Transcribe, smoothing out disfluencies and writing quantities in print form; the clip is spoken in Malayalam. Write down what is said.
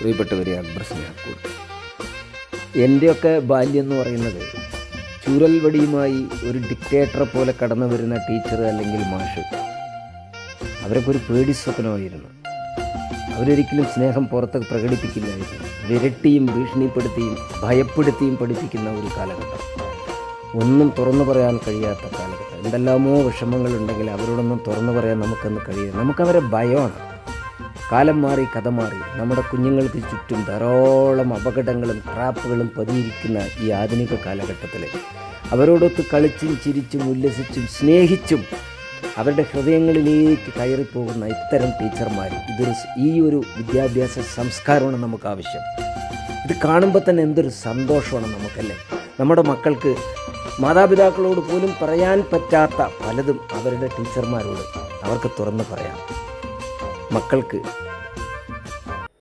പ്രിയപ്പെട്ടവരെ, അക്ബർ സ്നേഹക്കൂട്. എൻ്റെയൊക്കെ ബാല്യം എന്ന് പറയുന്നത് ചൂരൽ വടിയുമായി ഒരു ഡിക്റ്റേറ്ററെ പോലെ കടന്നു വരുന്ന ടീച്ചർ അല്ലെങ്കിൽ മാഷ്, അവരൊക്കെ ഒരു പേടി സ്വപ്നമായിരുന്നു. അവരൊരിക്കലും സ്നേഹം പുറത്ത് പ്രകടിപ്പിക്കില്ലായിരുന്നു. വിരട്ടിയും ഭീഷണിപ്പെടുത്തിയും ഭയപ്പെടുത്തിയും പഠിപ്പിക്കുന്ന ഒരു കാലഘട്ടം, ഒന്നും തുറന്നു പറയാൻ കഴിയാത്ത കാലഘട്ടം. എന്തെല്ലാമോ വിഷമങ്ങളുണ്ടെങ്കിൽ അവരോടൊന്നും തുറന്നു പറയാൻ നമുക്കൊന്ന് കഴിയില്ല. നമുക്കവരെ ഭയമാണ്. കാലം മാറി, കഥ മാറി. നമ്മുടെ കുഞ്ഞുങ്ങൾക്ക് ചുറ്റും ധാരാളം അപകടങ്ങളും ട്രാപ്പുകളും പതിയിരിക്കുന്ന ഈ ആധുനിക കാലഘട്ടത്തിൽ അവരോടൊത്ത് കളിച്ചും ചിരിച്ചും ഉല്ലസിച്ചും സ്നേഹിച്ചും അവരുടെ ഹൃദയങ്ങളിലേക്ക് കയറിപ്പോകുന്ന ഇത്തരം ടീച്ചർമാർ, ഈ ഒരു വിദ്യാഭ്യാസ സംസ്കാരമാണ് നമുക്ക് ആവശ്യം. ഇത് കാണുമ്പോൾ തന്നെ എന്തൊരു സന്തോഷമാണ് നമുക്കല്ലേ. നമ്മുടെ മക്കൾക്ക് മാതാപിതാക്കളോട് പോലും പറയാൻ പറ്റാത്ത പലതും അവരുടെ ടീച്ചർമാരോട് അവർക്ക് തുറന്ന് പറയാം. മക്കൾക്ക്